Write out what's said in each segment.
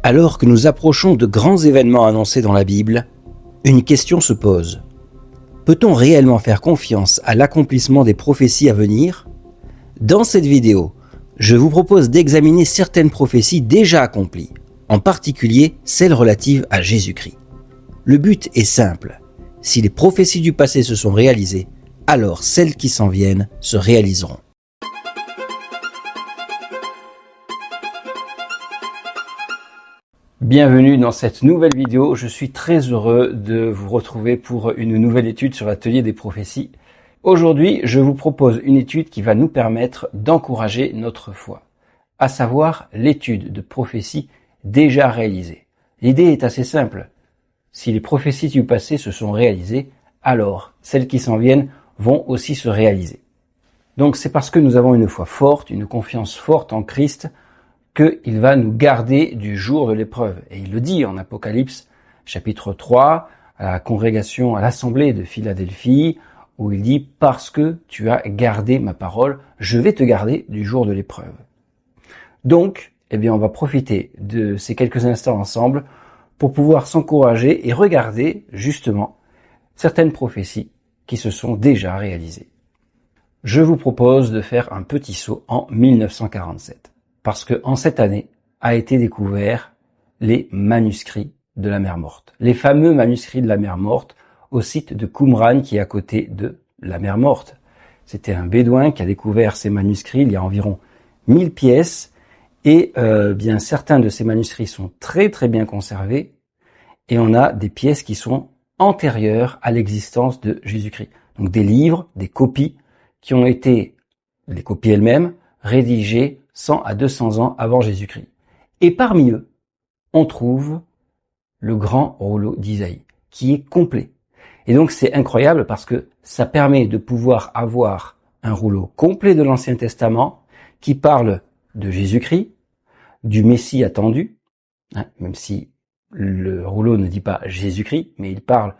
Alors que nous approchons de grands événements annoncés dans la Bible, une question se pose. Peut-on réellement faire confiance à l'accomplissement des prophéties à venir ? Dans cette vidéo, je vous propose d'examiner certaines prophéties déjà accomplies, en particulier celles relatives à Jésus-Christ. Le but est simple. Si les prophéties du passé se sont réalisées, alors celles qui s'en viennent se réaliseront. Bienvenue dans cette nouvelle vidéo. Je suis très heureux de vous retrouver pour une nouvelle étude sur l'atelier des prophéties. Aujourd'hui, je vous propose une étude qui va nous permettre d'encourager notre foi, à savoir l'étude de prophéties déjà réalisées. L'idée est assez simple. Si les prophéties du passé se sont réalisées, alors celles qui s'en viennent vont aussi se réaliser. Donc c'est parce que nous avons une foi forte, une confiance forte en Christ, qu'il va nous garder du jour de l'épreuve. Et il le dit en Apocalypse chapitre 3, à la congrégation, à l'assemblée de Philadelphie, où il dit « Parce que tu as gardé ma parole, je vais te garder du jour de l'épreuve. » Donc, on va profiter de ces quelques instants ensemble pour pouvoir s'encourager et regarder justement certaines prophéties qui se sont déjà réalisées. Je vous propose de faire un petit saut en 1947. Parce que en cette année a été découvert les manuscrits de la mer Morte. Les fameux manuscrits de la mer Morte au site de Qumran qui est à côté de la mer Morte. C'était un bédouin qui a découvert ces manuscrits il y a environ 1000 pièces et bien certains de ces manuscrits sont très très bien conservés et on a des pièces qui sont antérieures à l'existence de Jésus-Christ. Donc des livres, des copies qui ont été, les copies elles-mêmes, rédigées 100 à 200 ans avant Jésus-Christ. Et parmi eux, on trouve le grand rouleau d'Isaïe, qui est complet. Et donc c'est incroyable parce que ça permet de pouvoir avoir un rouleau complet de l'Ancien Testament qui parle de Jésus-Christ, du Messie attendu, même si le rouleau ne dit pas Jésus-Christ, mais il parle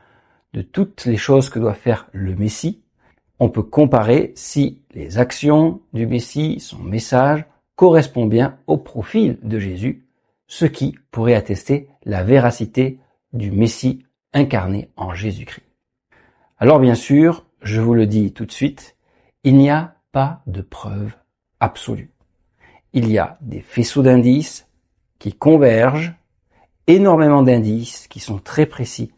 de toutes les choses que doit faire le Messie. On peut comparer si les actions du Messie, son message, correspond bien au profil de Jésus, ce qui pourrait attester la véracité du Messie incarné en Jésus-Christ. Alors bien sûr, je vous le dis tout de suite, il n'y a pas de preuve absolue. Il y a des faisceaux d'indices qui convergent, énormément d'indices qui sont très précis,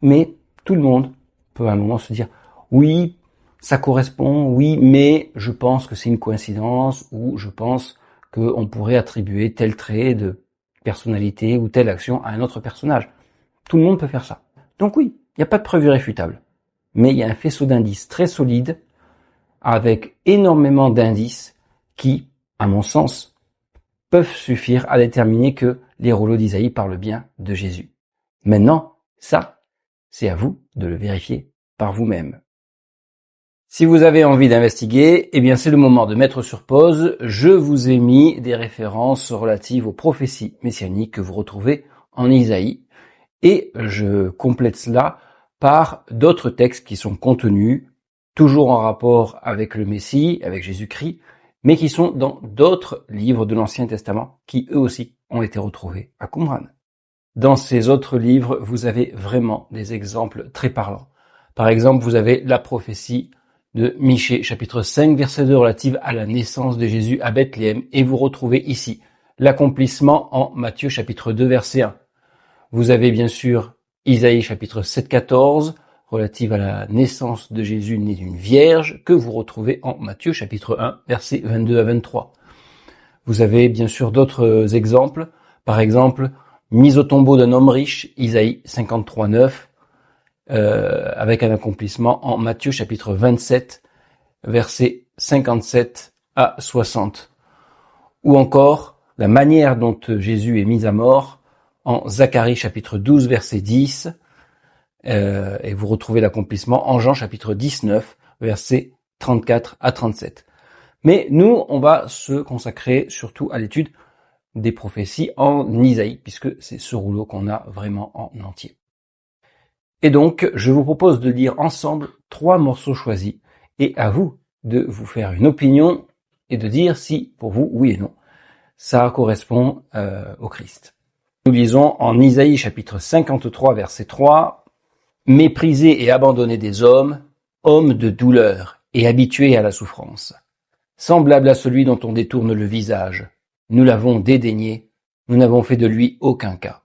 mais tout le monde peut à un moment se dire « oui, ça correspond, oui, mais je pense que c'est une coïncidence ou je pense qu'on pourrait attribuer tel trait de personnalité ou telle action à un autre personnage. » Tout le monde peut faire ça. Donc oui, il n'y a pas de preuve irréfutable. Mais il y a un faisceau d'indices très solide avec énormément d'indices qui, à mon sens, peuvent suffire à déterminer que les rouleaux d'Isaïe parlent bien de Jésus. Maintenant, ça, c'est à vous de le vérifier par vous-même. Si vous avez envie d'investiguer, c'est le moment de mettre sur pause. Je vous ai mis des références relatives aux prophéties messianiques que vous retrouvez en Isaïe et je complète cela par d'autres textes qui sont contenus, toujours en rapport avec le Messie, avec Jésus-Christ, mais qui sont dans d'autres livres de l'Ancien Testament qui eux aussi ont été retrouvés à Qumran. Dans ces autres livres, vous avez vraiment des exemples très parlants. Par exemple, vous avez la prophétie de Michée, chapitre 5, verset 2, relative à la naissance de Jésus à Bethléem, et vous retrouvez ici l'accomplissement en Matthieu, chapitre 2, verset 1. Vous avez bien sûr Isaïe, chapitre 7, 14, relative à la naissance de Jésus né d'une vierge, que vous retrouvez en Matthieu, chapitre 1, versets 22 à 23. Vous avez bien sûr d'autres exemples, par exemple, mise au tombeau d'un homme riche, Isaïe 53, 9, avec un accomplissement en Matthieu chapitre 27, versets 57 à 60. Ou encore, la manière dont Jésus est mis à mort en Zacharie chapitre 12, verset 10, et vous retrouvez l'accomplissement en Jean chapitre 19, versets 34 à 37. Mais nous, on va se consacrer surtout à l'étude des prophéties en Isaïe, puisque c'est ce rouleau qu'on a vraiment en entier. Et donc, je vous propose de lire ensemble 3 morceaux choisis, et à vous de vous faire une opinion et de dire si, pour vous, oui et non, ça correspond au Christ. Nous lisons en Isaïe chapitre 53 verset 3, « Méprisé et abandonné des hommes, homme de douleur et habitué à la souffrance, semblable à celui dont on détourne le visage. Nous l'avons dédaigné, nous n'avons fait de lui aucun cas. »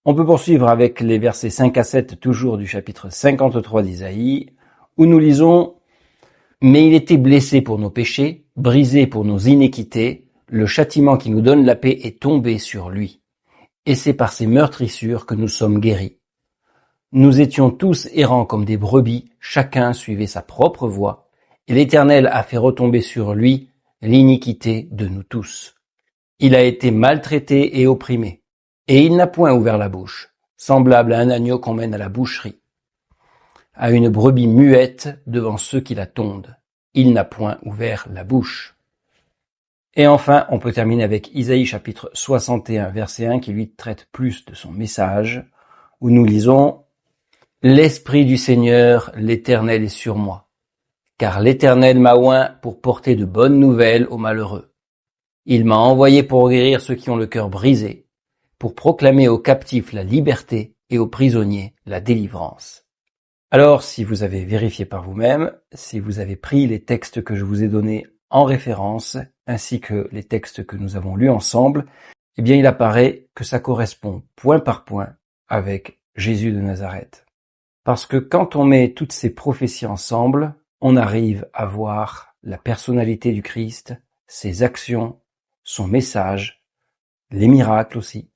On peut poursuivre avec les versets 5 à 7 toujours du chapitre 53 d'Isaïe, où nous lisons « Mais il était blessé pour nos péchés, brisé pour nos iniquités, le châtiment qui nous donne la paix est tombé sur lui. Et c'est par ses meurtrissures que nous sommes guéris. Nous étions tous errants comme des brebis, chacun suivait sa propre voie, et l'Éternel a fait retomber sur lui l'iniquité de nous tous. Il a été maltraité et opprimé, et il n'a point ouvert la bouche, semblable à un agneau qu'on mène à la boucherie, à une brebis muette devant ceux qui la tondent. Il n'a point ouvert la bouche. » Et enfin, on peut terminer avec Isaïe chapitre 61 verset 1 qui lui traite plus de son message, où nous lisons « L'Esprit du Seigneur, l'Éternel est sur moi, car l'Éternel m'a oint pour porter de bonnes nouvelles aux malheureux. Il m'a envoyé pour guérir ceux qui ont le cœur brisé, pour proclamer aux captifs la liberté et aux prisonniers la délivrance. » Alors, si vous avez vérifié par vous-même, si vous avez pris les textes que je vous ai donnés en référence, ainsi que les textes que nous avons lus ensemble, eh bien il apparaît que ça correspond point par point avec Jésus de Nazareth. Parce que quand on met toutes ces prophéties ensemble, on arrive à voir la personnalité du Christ, ses actions, son message, les miracles aussi.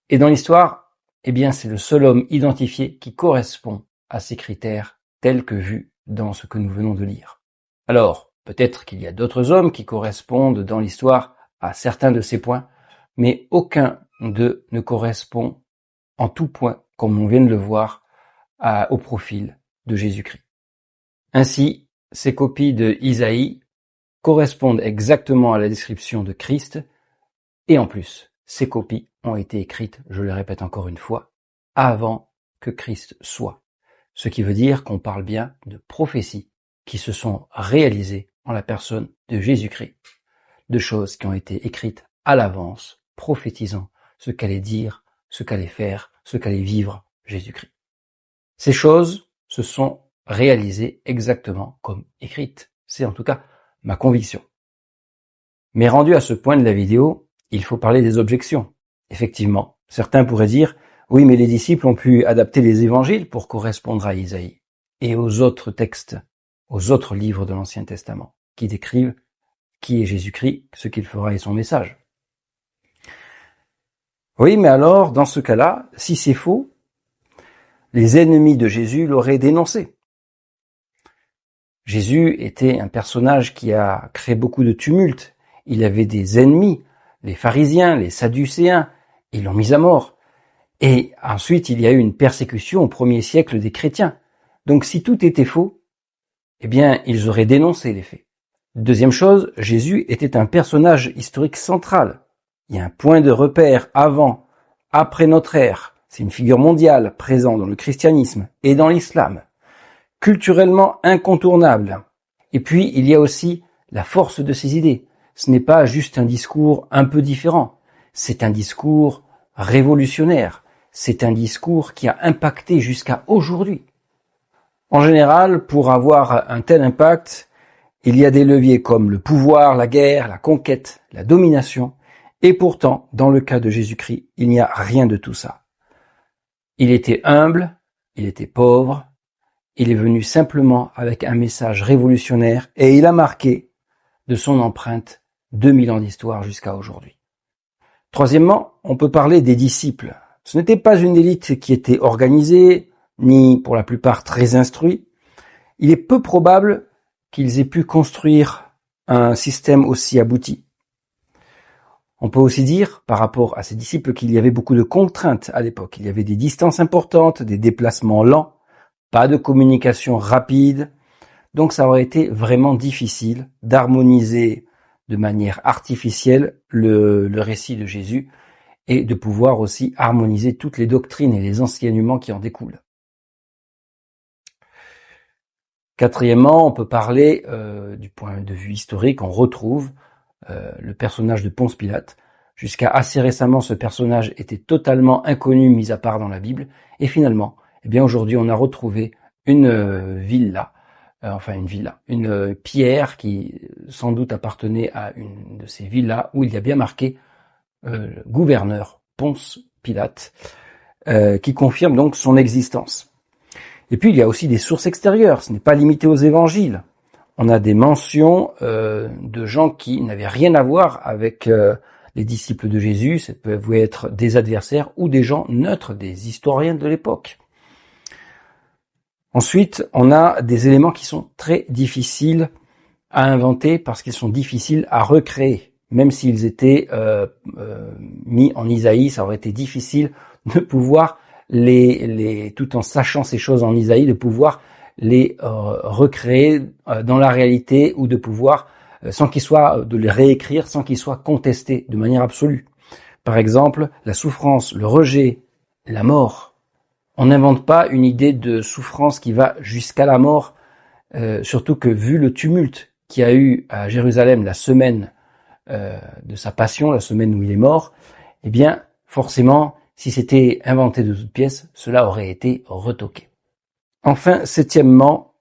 Et dans l'histoire, eh bien c'est le seul homme identifié qui correspond à ces critères tels que vus dans ce que nous venons de lire. Alors, peut-être qu'il y a d'autres hommes qui correspondent dans l'histoire à certains de ces points, mais aucun d'eux ne correspond en tout point, comme on vient de le voir, au profil de Jésus-Christ. Ainsi, ces copies de Isaïe correspondent exactement à la description de Christ, et en plus, ces copies ont été écrites, je le répète encore une fois, avant que Christ soit. Ce qui veut dire qu'on parle bien de prophéties qui se sont réalisées en la personne de Jésus-Christ, de choses qui ont été écrites à l'avance, prophétisant ce qu'allait dire, ce qu'allait faire, ce qu'allait vivre Jésus-Christ. Ces choses se sont réalisées exactement comme écrites. C'est en tout cas ma conviction. Mais rendu à ce point de la vidéo, il faut parler des objections. Effectivement, certains pourraient dire « Oui, mais les disciples ont pu adapter les évangiles pour correspondre à Isaïe et aux autres textes, aux autres livres de l'Ancien Testament, qui décrivent qui est Jésus-Christ, ce qu'il fera et son message. » Oui, mais alors, dans ce cas-là, si c'est faux, les ennemis de Jésus l'auraient dénoncé. Jésus était un personnage qui a créé beaucoup de tumulte. Il avait des ennemis, les pharisiens, les sadducéens, ils l'ont mis à mort. Et ensuite, il y a eu une persécution au 1er siècle des chrétiens. Donc si tout était faux, eh bien, ils auraient dénoncé les faits. Deuxième chose, Jésus était un personnage historique central. Il y a un point de repère avant, après notre ère. C'est une figure mondiale présente dans le christianisme et dans l'islam. Culturellement incontournable. Et puis, il y a aussi la force de ses idées. Ce n'est pas juste un discours un peu différent. C'est un discours révolutionnaire. C'est un discours qui a impacté jusqu'à aujourd'hui. En général, pour avoir un tel impact, il y a des leviers comme le pouvoir, la guerre, la conquête, la domination. Et pourtant, dans le cas de Jésus-Christ, il n'y a rien de tout ça. Il était humble, il était pauvre, il est venu simplement avec un message révolutionnaire et il a marqué de son empreinte 2000 ans d'histoire jusqu'à aujourd'hui. Troisièmement, on peut parler des disciples. Ce n'était pas une élite qui était organisée, ni pour la plupart très instruite. Il est peu probable qu'ils aient pu construire un système aussi abouti. On peut aussi dire, par rapport à ces disciples, qu'il y avait beaucoup de contraintes à l'époque. Il y avait des distances importantes, des déplacements lents, pas de communication rapide. Donc ça aurait été vraiment difficile d'harmoniser de manière artificielle le récit de Jésus et de pouvoir aussi harmoniser toutes les doctrines et les enseignements qui en découlent. Quatrièmement, on peut parler du point de vue historique, on retrouve le personnage de Ponce Pilate. Jusqu'à assez récemment, ce personnage était totalement inconnu, mis à part dans la Bible. Et finalement, eh bien aujourd'hui, on a retrouvé une villa, une pierre qui sans doute appartenait à une de ces villas où il y a bien marqué gouverneur Ponce Pilate, qui confirme donc son existence. Et puis il y a aussi des sources extérieures, ce n'est pas limité aux évangiles. On a des mentions de gens qui n'avaient rien à voir avec les disciples de Jésus, ça peut être des adversaires ou des gens neutres, des historiens de l'époque. Ensuite, on a des éléments qui sont très difficiles à inventer parce qu'ils sont difficiles à recréer. Même s'ils étaient mis en Isaïe, ça aurait été difficile de pouvoir tout en sachant ces choses en Isaïe, de pouvoir les recréer dans la réalité ou de pouvoir, de les réécrire sans qu'ils soient contestés de manière absolue. Par exemple, la souffrance, le rejet, la mort. On n'invente pas une idée de souffrance qui va jusqu'à la mort, surtout que vu le tumulte qu'il y a eu à Jérusalem la semaine de sa passion, la semaine où il est mort, eh bien, forcément, si c'était inventé de toutes pièces, cela aurait été retoqué. Enfin, septièmement,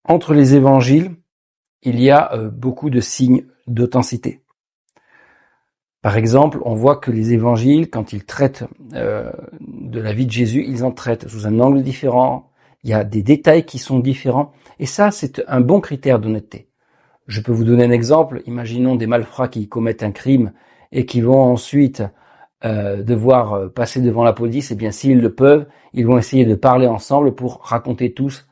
entre les évangiles, il y a beaucoup de signes d'authenticité. Par exemple, on voit que les évangiles, quand ils traitent de la vie de Jésus, ils en traitent sous un angle différent, il y a des détails qui sont différents, et ça, c'est un bon critère d'honnêteté. Je peux vous donner un exemple, imaginons des malfrats qui commettent un crime et qui vont ensuite devoir passer devant la police, et bien s'ils le peuvent, ils vont essayer de parler ensemble pour raconter tous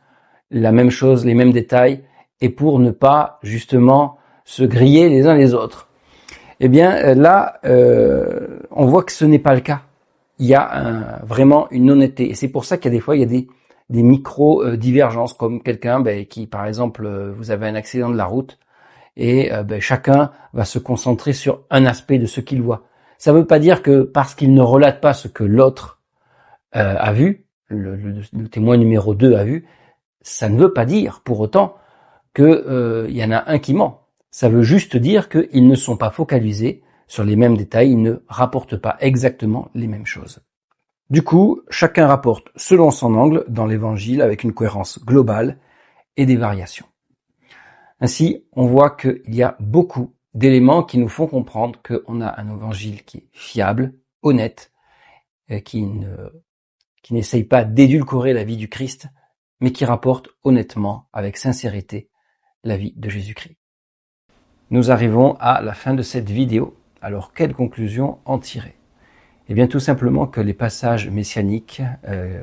la même chose, les mêmes détails, et pour ne pas justement se griller les uns les autres. Eh bien là, on voit que ce n'est pas le cas. Il y a vraiment une honnêteté, et c'est pour ça qu'il y a des fois il y a des micro-divergences, comme quelqu'un qui, par exemple, vous avez un accident de la route, et chacun va se concentrer sur un aspect de ce qu'il voit. Ça ne veut pas dire que parce qu'il ne relate pas ce que l'autre a vu, le témoin numéro 2 a vu, ça ne veut pas dire pour autant que y en a un qui ment. Ça veut juste dire qu'ils ne sont pas focalisés sur les mêmes détails, ils ne rapportent pas exactement les mêmes choses. Du coup, chacun rapporte selon son angle dans l'évangile avec une cohérence globale et des variations. Ainsi, on voit qu'il y a beaucoup d'éléments qui nous font comprendre qu'on a un évangile qui est fiable, honnête, qui n'essaye pas d'édulcorer la vie du Christ, mais qui rapporte honnêtement, avec sincérité, la vie de Jésus-Christ. Nous arrivons à la fin de cette vidéo. Alors, quelle conclusion en tirer ? Eh bien, tout simplement que les passages messianiques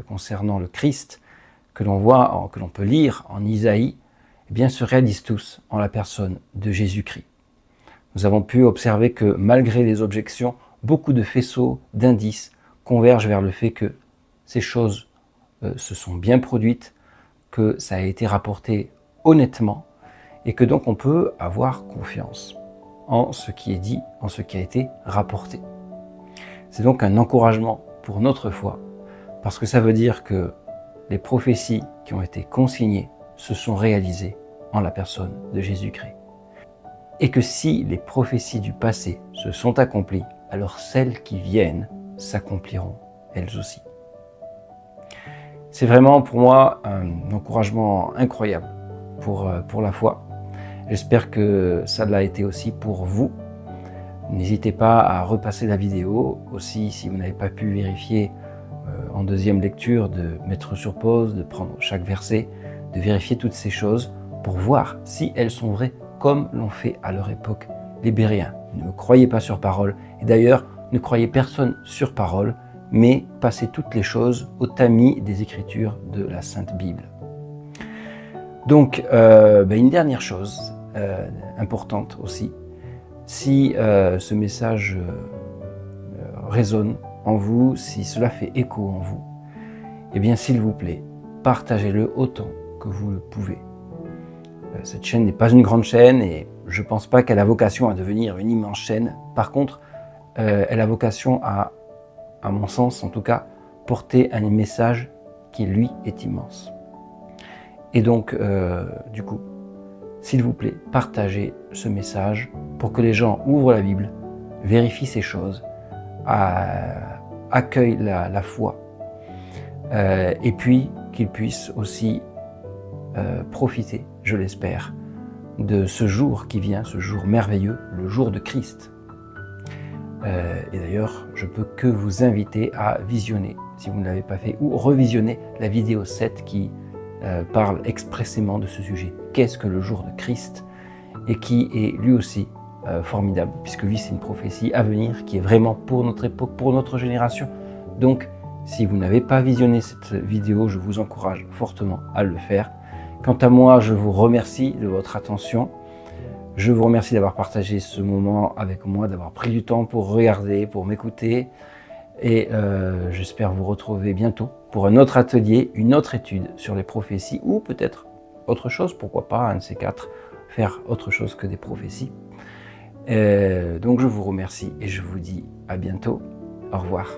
concernant le Christ que l'on peut lire en Isaïe, eh bien, se réalisent tous en la personne de Jésus-Christ. Nous avons pu observer que malgré les objections, beaucoup de faisceaux, d'indices convergent vers le fait que ces choses se sont bien produites, que ça a été rapporté honnêtement et que donc on peut avoir confiance en ce qui est dit, en ce qui a été rapporté. C'est donc un encouragement pour notre foi, parce que ça veut dire que les prophéties qui ont été consignées se sont réalisées en la personne de Jésus-Christ. Et que si les prophéties du passé se sont accomplies, alors celles qui viennent s'accompliront elles aussi. C'est vraiment pour moi un encouragement incroyable pour la foi. J'espère que ça l'a été aussi pour vous. N'hésitez pas à repasser la vidéo. Aussi, si vous n'avez pas pu vérifier en deuxième lecture, de mettre sur pause, de prendre chaque verset, de vérifier toutes ces choses pour voir si elles sont vraies comme l'ont fait à leur époque les Béréens. Ne me croyez pas sur parole. Et d'ailleurs, ne croyez personne sur parole, mais passez toutes les choses au tamis des Écritures de la Sainte Bible. Donc, une dernière chose importante aussi. Si ce message résonne en vous, si cela fait écho en vous, eh bien s'il vous plaît, partagez-le autant que vous le pouvez. Cette chaîne n'est pas une grande chaîne et je ne pense pas qu'elle a vocation à devenir une immense chaîne. Par contre, elle a vocation à mon sens en tout cas, porter un message qui lui est immense. Et donc, du coup, s'il vous plaît, partagez ce message pour que les gens ouvrent la Bible, vérifient ces choses accueillent la foi, et puis qu'ils puissent aussi profiter, je l'espère, de ce jour qui vient, ce jour merveilleux, le jour de Christ. Et d'ailleurs, je peux que vous inviter à visionner, si vous ne l'avez pas fait, ou revisionner la vidéo 7 qui parle expressément de ce sujet. Qu'est-ce que le jour de Christ? Et qui est lui aussi formidable, puisque lui c'est une prophétie à venir qui est vraiment pour notre époque, pour notre génération. Donc, si vous n'avez pas visionné cette vidéo, je vous encourage fortement à le faire. Quant à moi, je vous remercie de votre attention. Je vous remercie d'avoir partagé ce moment avec moi, d'avoir pris du temps pour regarder, pour m'écouter. Et j'espère vous retrouver bientôt pour un autre atelier, une autre étude sur les prophéties, ou peut-être autre chose, pourquoi pas, un de ces quatre, faire autre chose que des prophéties. Donc je vous remercie et je vous dis à bientôt. Au revoir.